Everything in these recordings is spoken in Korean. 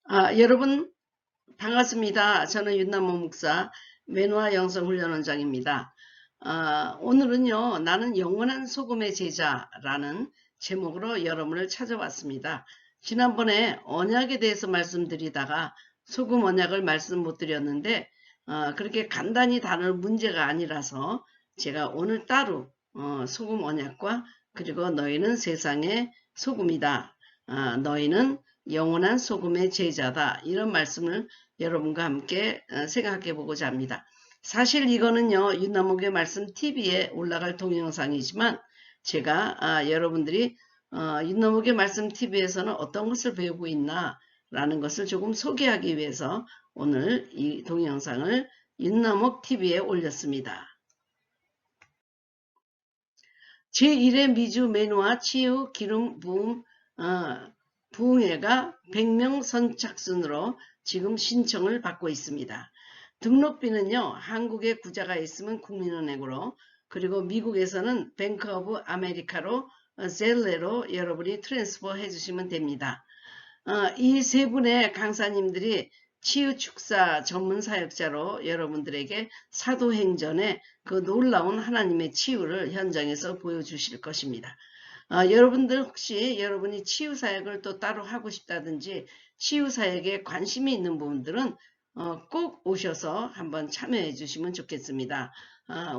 여러분 반갑습니다. 저는 윤남모 목사 매누아 영성훈련원장입니다. 오늘은요, 나는 영원한 소금의 제자라는 제목으로 여러분을 찾아왔습니다. 지난번에 언약에 대해서 말씀드리다가 소금 언약을 말씀 못 드렸는데 그렇게 간단히 다룰 문제가 아니라서 제가 오늘 따로 소금 언약과 그리고 너희는 세상의 소금이다. 너희는 영원한 소금의 제자다. 이런 말씀을 여러분과 함께 생각해 보고자 합니다. 사실 이거는요, 윤남목의 말씀 TV에 올라갈 동영상이지만 제가 여러분들이 윤남목의 말씀 TV에서는 어떤 것을 배우고 있나 라는 것을 조금 소개하기 위해서 오늘 이 동영상을 윤남목 TV에 올렸습니다. 제1회 미주 매누아 치유 기름 부음 부흥회가 100명 선착순으로 지금 신청을 받고 있습니다. 등록비는요, 한국에 구자가 있으면 국민은행으로, 그리고 미국에서는 뱅크 오브 아메리카로 젤레로 여러분이 트랜스퍼 해주시면 됩니다. 이 세 분의 강사님들이 치유축사 전문 사역자로 여러분들에게 사도행전의 그 놀라운 하나님의 치유를 현장에서 보여주실 것입니다. 여러분들 혹시 여러분이 치유사역을 또 따로 하고 싶다든지 치유사역에 관심이 있는 분들은 꼭 오셔서 한번 참여해 주시면 좋겠습니다.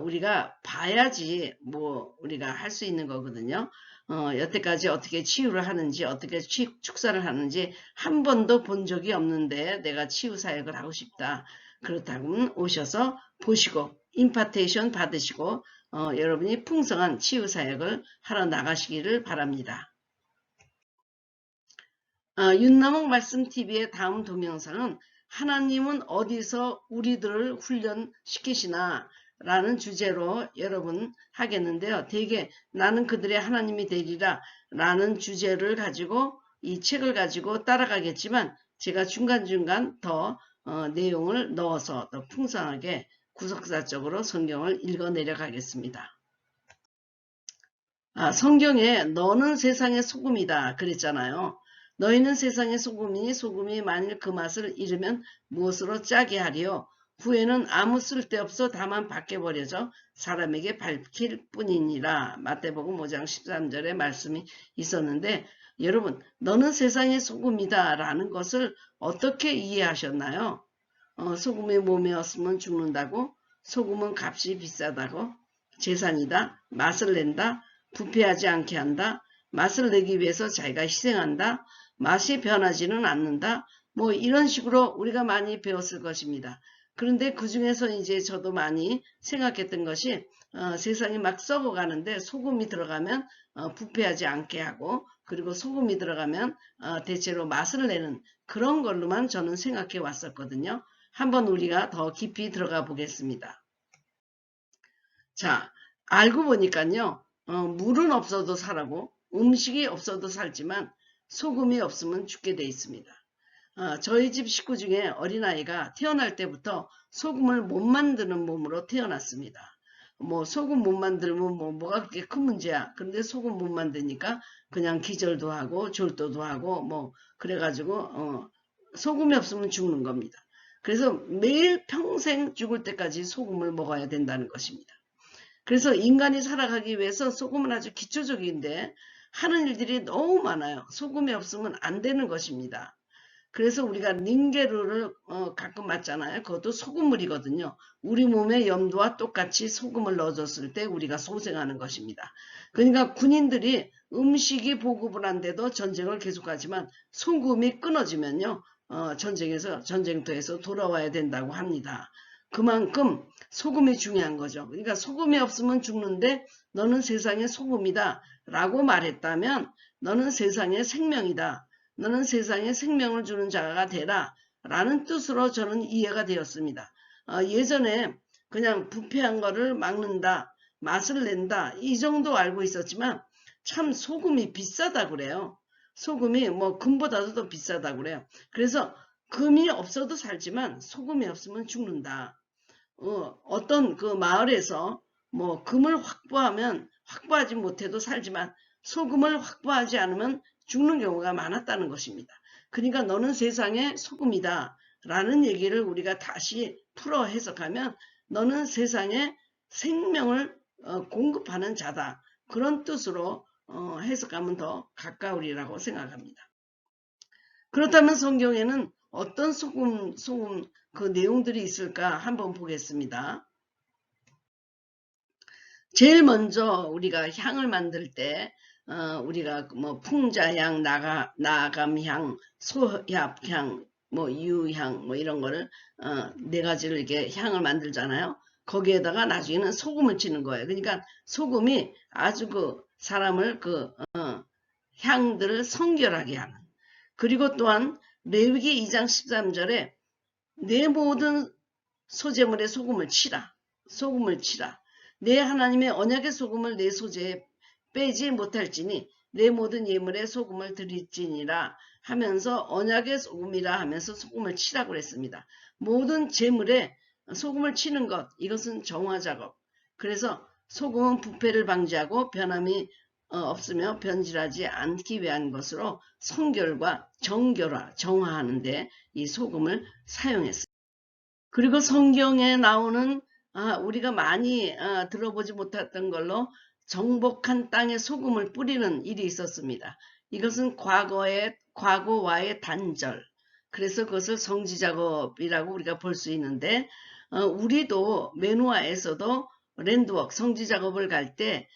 우리가 봐야지 뭐 우리가 할 수 있는 거거든요. 여태까지 어떻게 치유를 하는지 어떻게 축사를 하는지 한 번도 본 적이 없는데 내가 치유사역을 하고 싶다. 그렇다면 오셔서 보시고 임파테이션 받으시고 여러분이 풍성한 치유사역을 하러 나가시기를 바랍니다. 윤남옥 말씀TV의 다음 동영상은 하나님은 어디서 우리들을 훈련시키시나 라는 주제로 여러분 하겠는데요. 대개 나는 그들의 하나님이 되리라 라는 주제를 가지고 이 책을 가지고 따라가겠지만 제가 중간중간 더 내용을 넣어서 더 풍성하게 구석사적으로 성경을 읽어 내려가겠습니다. 성경에 너는 세상의 소금이다 그랬잖아요. 너희는 세상의 소금이니 소금이 만일 그 맛을 잃으면 무엇으로 짜게 하리요. 후에는 아무 쓸데없어 다만 밖에 버려져 사람에게 밝힐 뿐이니라. 마태복음 5장 13절에 말씀이 있었는데 여러분 너는 세상의 소금이다 라는 것을 어떻게 이해하셨나요? 소금이 몸에 없으면 죽는다고, 소금은 값이 비싸다고, 재산이다, 맛을 낸다, 부패하지 않게 한다, 맛을 내기 위해서 자기가 희생한다, 맛이 변하지는 않는다, 뭐 이런 식으로 우리가 많이 배웠을 것입니다. 그런데 그 중에서 이제 저도 많이 생각했던 것이 세상이 막 썩어가는데 소금이 들어가면 부패하지 않게 하고 그리고 소금이 들어가면 대체로 맛을 내는 그런 걸로만 저는 생각해 왔었거든요. 한번 우리가 더 깊이 들어가 보겠습니다. 자, 알고 보니까요. 물은 없어도 살고 음식이 없어도 살지만 소금이 없으면 죽게 돼 있습니다. 저희 집 식구 중에 어린아이가 태어날 때부터 소금을 못 만드는 몸으로 태어났습니다. 뭐 소금 못 만들면 뭐가 그렇게 큰 문제야. 그런데 소금 못 만드니까 그냥 기절도 하고 졸도도 하고 뭐 그래가지고 소금이 없으면 죽는 겁니다. 그래서 매일 평생 죽을 때까지 소금을 먹어야 된다는 것입니다. 그래서 인간이 살아가기 위해서 소금은 아주 기초적인데 하는 일들이 너무 많아요. 소금이 없으면 안 되는 것입니다. 그래서 우리가 닌게루를 가끔 맞잖아요. 그것도 소금물이거든요. 우리 몸의 염도와 똑같이 소금을 넣어줬을 때 우리가 소생하는 것입니다. 그러니까 군인들이 음식이 보급을 안 돼도 전쟁을 계속하지만 소금이 끊어지면요. 전쟁터에서 돌아와야 된다고 합니다. 그만큼 소금이 중요한 거죠. 그러니까 소금이 없으면 죽는데 너는 세상의 소금이다 라고 말했다면 너는 세상의 생명이다. 너는 세상에 생명을 주는 자가 되라 라는 뜻으로 저는 이해가 되었습니다. 예전에 그냥 부패한 거를 막는다, 맛을 낸다 이 정도 알고 있었지만 참 소금이 비싸다 그래요. 소금이 뭐 금보다도 더 비싸다 그래요. 그래서 금이 없어도 살지만 소금이 없으면 죽는다. 어떤 그 마을에서 뭐 금을 확보하지 못해도 살지만 소금을 확보하지 않으면 죽는 경우가 많았다는 것입니다. 그러니까 너는 세상의 소금이다 라는 얘기를 우리가 다시 풀어 해석하면 너는 세상에 생명을 공급하는 자다. 그런 뜻으로 해석하면 더 가까우리라고 생각합니다. 그렇다면 성경에는 어떤 소금 그 내용들이 있을까 한번 보겠습니다. 제일 먼저 우리가 향을 만들 때 우리가 뭐 풍자향, 나감향, 소합향, 뭐 유향 뭐 이런 거를 네 가지를 이렇게 향을 만들잖아요. 거기에다가 나중에는 소금을 치는 거예요. 그러니까 소금이 아주 그 사람을 그 향들을 성결하게 하는. 그리고 또한 레위기 2장 13절에 내 모든 소재물에 소금을 치라. 소금을 치라. 내 하나님의 언약의 소금을 내 소재에 빼지 못할지니 내 모든 예물에 소금을 드릴지니라 하면서 언약의 소금이라 하면서 소금을 치라고 그랬습니다. 모든 제물에 소금을 치는 것, 이것은 정화 작업. 그래서 소금은 부패를 방지하고 변함이 없으며 변질하지 않기 위한 것으로 성결과 정결화, 정화하는 데 이 소금을 사용했습니다. 그리고 성경에 나오는 우리가 많이 들어보지 못했던 걸로 정복한 땅에 소금을 뿌리는 일이 있었습니다. 이것은 과거와의 단절. 그래서 그것을 성지작업이라고 우리가 볼 수 있는데 우리도 매누아에서도 랜드워크 성지작업을 갈 때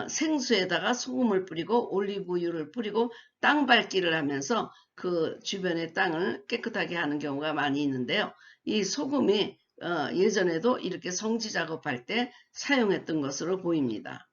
생수에다가 소금을 뿌리고 올리브유를 뿌리고 땅 밟기를 하면서 그 주변의 땅을 깨끗하게 하는 경우가 많이 있는데요. 이 소금이 예전에도 이렇게 성지 작업할 때 사용했던 것으로 보입니다.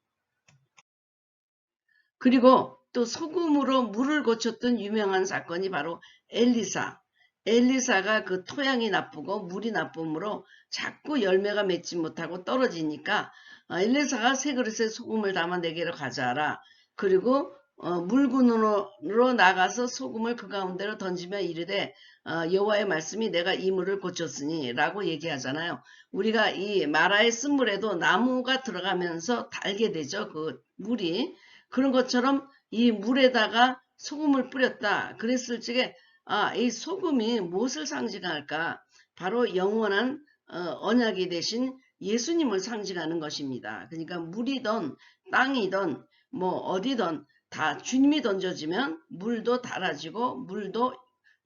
그리고 또 소금으로 물을 고쳤던 유명한 사건이 바로 엘리사. 엘리사가 그 토양이 나쁘고 물이 나쁨으로 자꾸 열매가 맺지 못하고 떨어지니까 엘리사가 세 그릇에 소금을 담아 내게로 가져와라. 그리고 물군으로 나가서 소금을 그 가운데로 던지며 이르되 여호와의 말씀이 내가 이 물을 고쳤으니 라고 얘기하잖아요. 우리가 이 마라의 쓴물에도 나무가 들어가면서 달게 되죠. 그 물이. 그런 것처럼 이 물에다가 소금을 뿌렸다. 그랬을 적에 이 소금이 무엇을 상징할까? 바로 영원한 언약이 되신 예수님을 상징하는 것입니다. 그러니까 물이든 땅이든 뭐 어디든 다 주님이 던져지면 물도 달아지고 물도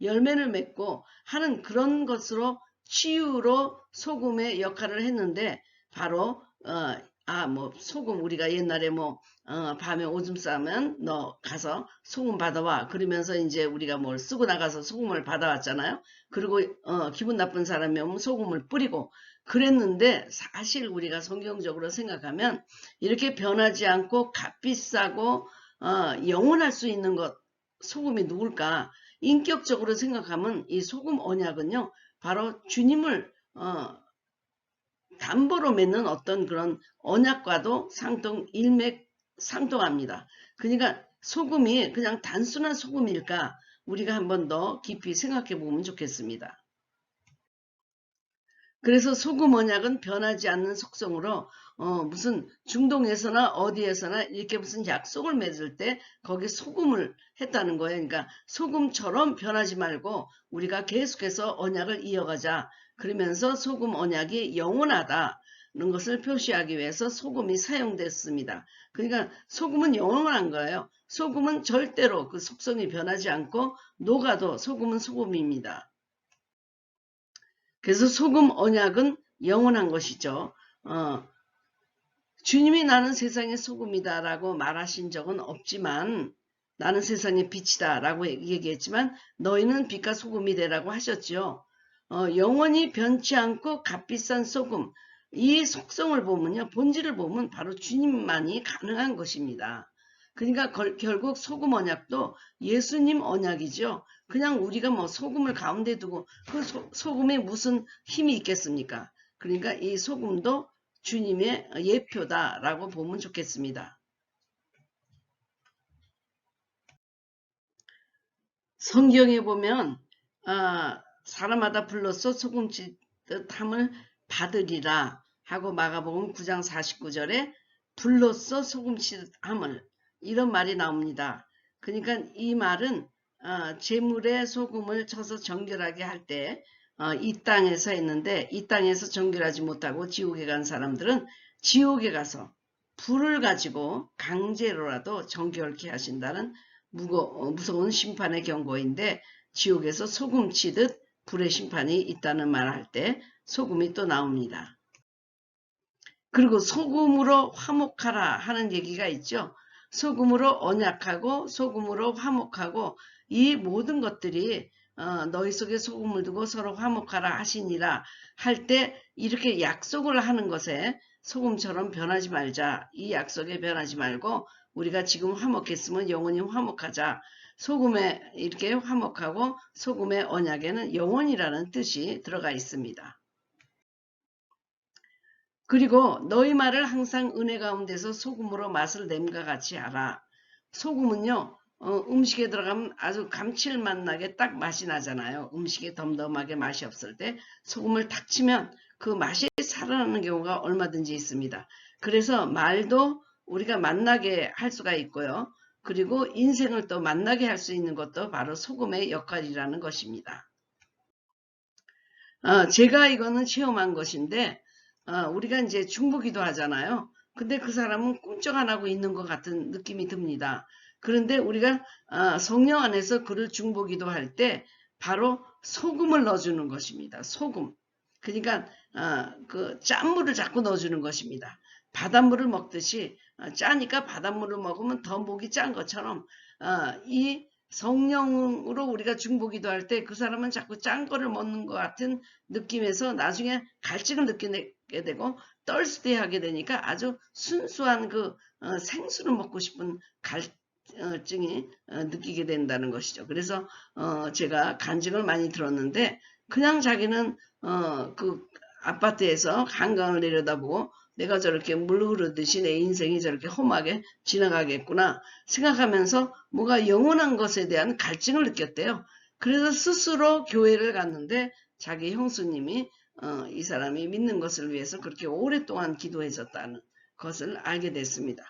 열매를 맺고 하는 그런 것으로 치유로 소금의 역할을 했는데 바로 뭐 소금 우리가 옛날에 뭐 밤에 오줌 싸면 너 가서 소금 받아와 그러면서 이제 우리가 뭘 쓰고 나가서 소금을 받아왔잖아요. 그리고 기분 나쁜 사람이 오면 소금을 뿌리고 그랬는데 사실 우리가 성경적으로 생각하면 이렇게 변하지 않고 값비싸고 영원할 수 있는 것 소금이 누굴까? 인격적으로 생각하면 이 소금 언약은요 바로 주님을 담보로 맺는 어떤 그런 언약과도 상통합니다. 그러니까 소금이 그냥 단순한 소금일까? 우리가 한 번 더 깊이 생각해 보면 좋겠습니다. 그래서 소금 언약은 변하지 않는 속성으로 무슨 중동에서나 어디에서나 이렇게 무슨 약속을 맺을 때 거기 소금을 했다는 거예요. 그러니까 소금처럼 변하지 말고 우리가 계속해서 언약을 이어가자. 그러면서 소금 언약이 영원하다는 것을 표시하기 위해서 소금이 사용됐습니다. 그러니까 소금은 영원한 거예요. 소금은 절대로 그 속성이 변하지 않고 녹아도 소금은 소금입니다. 그래서 소금 언약은 영원한 것이죠. 주님이 나는 세상의 소금이다 라고 말하신 적은 없지만 나는 세상의 빛이다 라고 얘기했지만 너희는 빛과 소금이 되라고 하셨죠. 영원히 변치 않고 값비싼 소금 이 속성을 보면요. 본질을 보면 바로 주님만이 가능한 것입니다. 그러니까 결국 소금 언약도 예수님 언약이죠. 그냥 우리가 뭐 소금을 가운데 두고 그 소금에 무슨 힘이 있겠습니까? 그러니까 이 소금도 주님의 예표다라고 보면 좋겠습니다. 성경에 보면 사람마다 불로써 소금칠 듯함을 받으리라 하고 마가복음 9장 49절에 불로써 소금칠 듯함을 이런 말이 나옵니다. 그러니까 이 말은 재물에 소금을 쳐서 정결하게 할 때 이 땅에서 했는데 이 땅에서 정결하지 못하고 지옥에 간 사람들은 지옥에 가서 불을 가지고 강제로라도 정결케 하신다는 무서운 심판의 경고인데 지옥에서 소금 치듯 불의 심판이 있다는 말 할 때 소금이 또 나옵니다. 그리고 소금으로 화목하라 하는 얘기가 있죠. 소금으로 언약하고 소금으로 화목하고 이 모든 것들이 너희 속에 소금을 두고 서로 화목하라 하시니라 할 때 이렇게 약속을 하는 것에 소금처럼 변하지 말자. 이 약속에 변하지 말고 우리가 지금 화목했으면 영원히 화목하자. 소금에 이렇게 화목하고 소금의 언약에는 영원이라는 뜻이 들어가 있습니다. 그리고 너희 말을 항상 은혜 가운데서 소금으로 맛을 냄과 같이 하라. 소금은요. 음식에 들어가면 아주 감칠맛 나게 딱 맛이 나잖아요. 음식에 덤덤하게 맛이 없을 때 소금을 탁 치면 그 맛이 살아나는 경우가 얼마든지 있습니다. 그래서 말도 우리가 맛나게 할 수가 있고요. 그리고 인생을 또 맛나게 할 수 있는 것도 바로 소금의 역할이라는 것입니다. 제가 이거는 체험한 것인데 우리가 이제 중보기도 하잖아요. 근데 그 사람은 꿈쩍 안 하고 있는 것 같은 느낌이 듭니다. 그런데 우리가 성령 안에서 그를 중보기도 할 때 바로 소금을 넣어주는 것입니다. 소금. 그러니까 그 짠물을 자꾸 넣어주는 것입니다. 바닷물을 먹듯이 짜니까 바닷물을 먹으면 더 목이 짠 것처럼 이 성령으로 우리가 중보기도 할 때 그 사람은 자꾸 짠 거를 먹는 것 같은 느낌에서 나중에 갈증을 느끼게 되고 떨스데하게 되니까 아주 순수한 그 생수를 먹고 싶은 갈증이 느끼게 된다는 것이죠. 그래서 제가 간증을 많이 들었는데 그냥 자기는 그 아파트에서 한강을 내려다보고 내가 저렇게 물 흐르듯이 내 인생이 저렇게 험하게 지나가겠구나 생각하면서 뭐가 영원한 것에 대한 갈증을 느꼈대요. 그래서 스스로 교회를 갔는데 자기 형수님이 이 사람이 믿는 것을 위해서 그렇게 오랫동안 기도했었다는 것을 알게 됐습니다.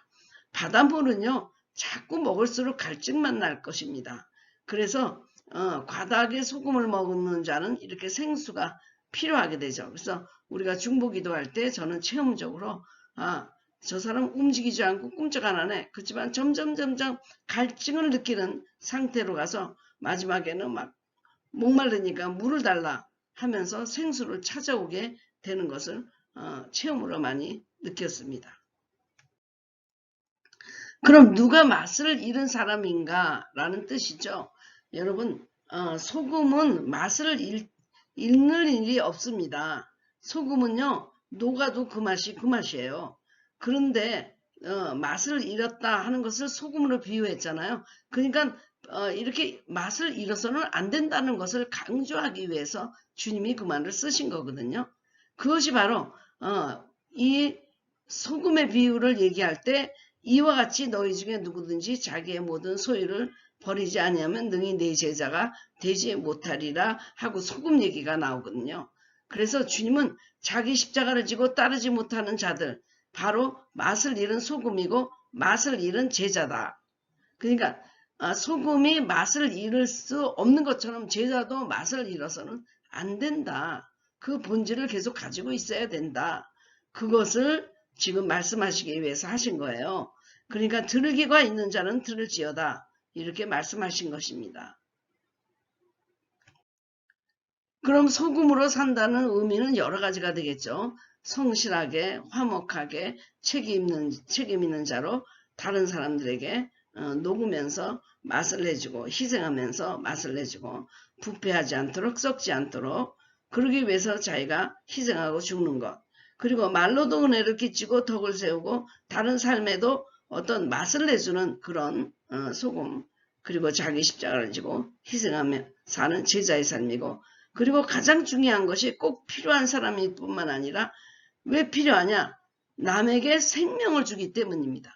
바닷물은요. 자꾸 먹을수록 갈증만 날 것입니다. 그래서 과다하게 소금을 먹는 자는 이렇게 생수가 필요하게 되죠. 그래서 우리가 중보기도 할 때 저는 체험적으로 저 사람 움직이지 않고 꿈쩍 안 하네. 그렇지만 점점 갈증을 느끼는 상태로 가서 마지막에는 막 목마르니까 물을 달라 하면서 생수를 찾아오게 되는 것을 체험으로 많이 느꼈습니다. 그럼 누가 맛을 잃은 사람인가 라는 뜻이죠. 여러분 소금은 맛을 잃는 일이 없습니다. 소금은요 녹아도 그 맛이 그 맛이에요. 그런데 맛을 잃었다 하는 것을 소금으로 비유했잖아요. 그러니까 이렇게 맛을 잃어서는 안 된다는 것을 강조하기 위해서 주님이 그 말을 쓰신 거거든요. 그것이 바로 이 소금의 비유를 얘기할 때 이와 같이 너희 중에 누구든지 자기의 모든 소유를 버리지 아니하면 능히 내 제자가 되지 못하리라 하고 소금 얘기가 나오거든요. 그래서 주님은 자기 십자가를 지고 따르지 못하는 자들 바로 맛을 잃은 소금이고 맛을 잃은 제자다. 그러니까 소금이 맛을 잃을 수 없는 것처럼 제자도 맛을 잃어서는 안 된다. 그 본질을 계속 가지고 있어야 된다. 그것을 지금 말씀하시기 위해서 하신 거예요. 그러니까 들을 귀가 있는 자는 들을지어다. 이렇게 말씀하신 것입니다. 그럼 소금으로 산다는 의미는 여러 가지가 되겠죠. 성실하게, 화목하게, 책임 있는 자로 다른 사람들에게 녹으면서 맛을 내주고 희생하면서 맛을 내주고 부패하지 않도록 썩지 않도록 그러기 위해서 자기가 희생하고 죽는 것. 그리고 말로도 은혜를 끼치고 덕을 세우고 다른 삶에도 어떤 맛을 내주는 그런 소금. 그리고 자기 십자가를 지고 희생하며 사는 제자의 삶이고 그리고 가장 중요한 것이 꼭 필요한 사람일 뿐만 아니라 왜 필요하냐? 남에게 생명을 주기 때문입니다.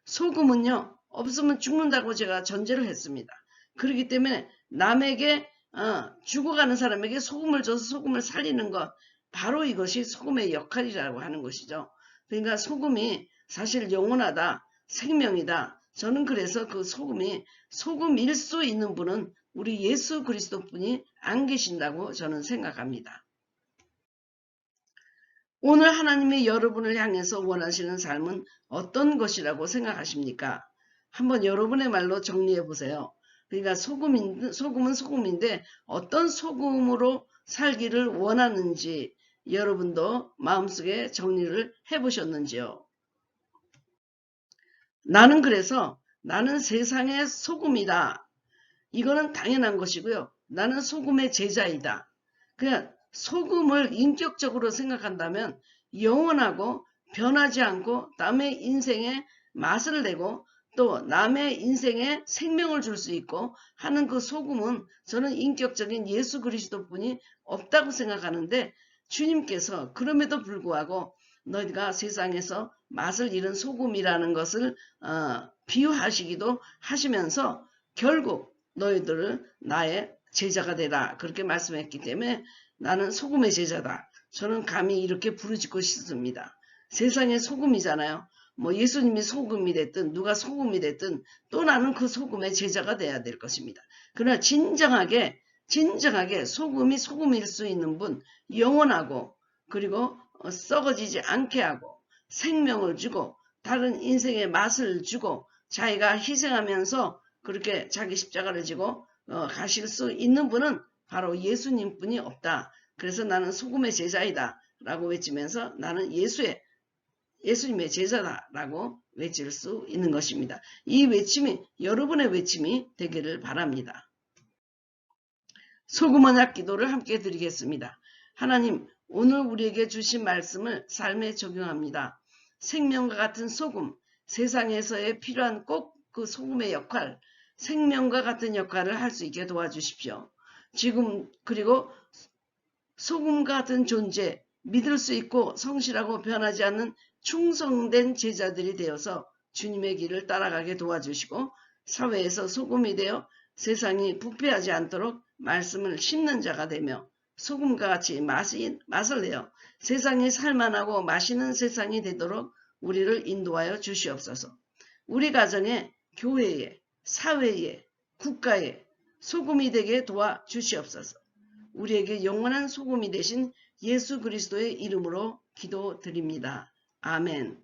소금은요. 없으면 죽는다고 제가 전제를 했습니다. 그렇기 때문에 남에게 죽어가는 사람에게 소금을 줘서 소금을 살리는 것 바로 이것이 소금의 역할이라고 하는 것이죠. 그러니까 소금이 사실 영원하다. 생명이다. 저는 그래서 그 소금이 소금일 수 있는 분은 우리 예수 그리스도뿐이 안 계신다고 저는 생각합니다. 오늘 하나님이 여러분을 향해서 원하시는 삶은 어떤 것이라고 생각하십니까? 한번 여러분의 말로 정리해 보세요. 그러니까 소금은 소금인데 어떤 소금으로 살기를 원하는지 여러분도 마음속에 정리를 해보셨는지요? 그래서 나는 세상의 소금이다. 이거는 당연한 것이고요. 나는 소금의 제자이다. 그냥 소금을 인격적으로 생각한다면 영원하고 변하지 않고 남의 인생에 맛을 내고 또 남의 인생에 생명을 줄 수 있고 하는 그 소금은 저는 인격적인 예수 그리스도뿐이 없다고 생각하는데, 주님께서 그럼에도 불구하고 너희가 세상에서 맛을 잃은 소금이라는 것을 비유하시기도 하시면서 결국 너희들을 나의 제자가 되라 그렇게 말씀했기 때문에 나는 소금의 제자다. 저는 감히 이렇게 부르짖고 싶습니다. 세상의 소금이잖아요. 뭐 예수님이 소금이 됐든 누가 소금이 됐든 또 나는 그 소금의 제자가 돼야 될 것입니다. 그러나 진정하게 소금이 소금일 수 있는 분, 영원하고 그리고 썩어지지 않게 하고 생명을 주고 다른 인생의 맛을 주고 자기가 희생하면서 그렇게 자기 십자가를 지고 가실 수 있는 분은 바로 예수님뿐이 없다. 그래서 나는 소금의 제자이다 라고 외치면서 나는 예수님의 제자다라고 외칠 수 있는 것입니다. 이 외침이 여러분의 외침이 되기를 바랍니다. 소금 언약 기도를 함께 드리겠습니다. 하나님, 오늘 우리에게 주신 말씀을 삶에 적용합니다. 생명과 같은 소금, 세상에서의 필요한 꼭 그 소금의 역할, 생명과 같은 역할을 할 수 있게 도와주십시오. 지금 그리고 소금과 같은 존재, 믿을 수 있고 성실하고 변하지 않는 충성된 제자들이 되어서 주님의 길을 따라가게 도와주시고 사회에서 소금이 되어 세상이 부패하지 않도록 말씀을 심는 자가 되며 소금과 같이 맛을 내어 세상이 살만하고 맛있는 세상이 되도록 우리를 인도하여 주시옵소서. 우리 가정에, 교회에, 사회에, 국가에 소금이 되게 도와주시옵소서. 우리에게 영원한 소금이 되신 예수 그리스도의 이름으로 기도드립니다. 아멘.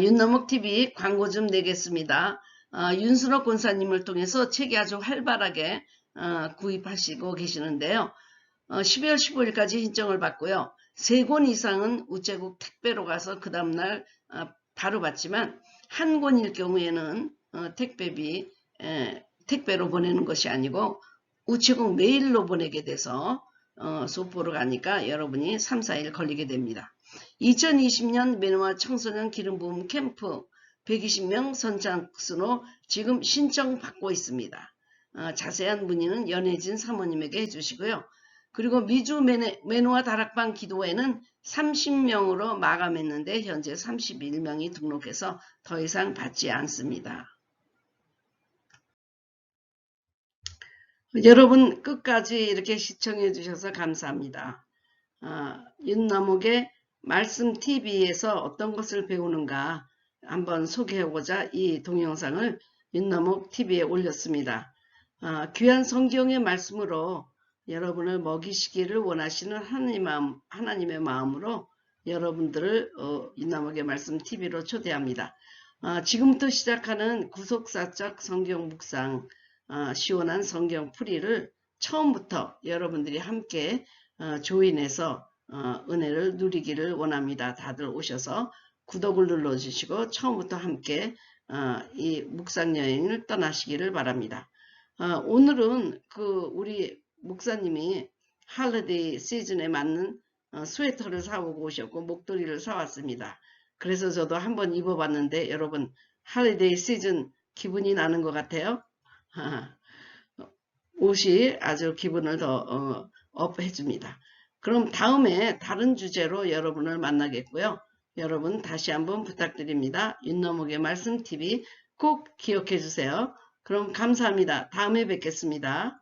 윤너목TV 광고 좀 내겠습니다. 윤순옥 권사님을 통해서 책이 아주 활발하게 구입하시고 계시는데요. 12월 15일까지 신청을 받고요. 3권 이상은 우체국 택배로 가서 그 다음날 바로 받지만 한 권일 경우에는 택배로 보내는 것이 아니고 우체국 메일로 보내게 돼서 소포로 가니까 여러분이 3, 4일 걸리게 됩니다. 2020년 매너와 청소년 기름부음 캠프 120명 선착순으로 지금 신청받고 있습니다. 자세한 문의는 연혜진 사모님에게 해주시고요. 그리고 미주 매너와 다락방 기도회는 30명으로 마감했는데 현재 31명이 등록해서 더 이상 받지 않습니다. 여러분 끝까지 이렇게 시청해 주셔서 감사합니다. 윤나목의 말씀TV에서 어떤 것을 배우는가 한번 소개하고자 이 동영상을 윤나목TV에 올렸습니다. 귀한 성경의 말씀으로 여러분을 먹이시기를 원하시는 하나님의 마음으로 여러분들을 윤나목의 말씀TV로 초대합니다. 지금부터 시작하는 구속사적 성경 묵상, 시원한 성경 풀이를 처음부터 여러분들이 함께 조인해서 은혜를 누리기를 원합니다. 다들 오셔서 구독을 눌러주시고 처음부터 함께 이 묵상 여행을 떠나시기를 바랍니다. 오늘은 우리 목사님이 할리데이 시즌에 맞는 스웨터를 사오고 오셨고 목도리를 사왔습니다. 그래서 저도 한번 입어봤는데 여러분 할리데이 시즌 기분이 나는 것 같아요. 옷이 아주 기분을 더 업해줍니다. 그럼 다음에 다른 주제로 여러분을 만나겠고요. 여러분 다시 한번 부탁드립니다. 윤너목의 말씀TV 꼭 기억해 주세요. 그럼 감사합니다. 다음에 뵙겠습니다.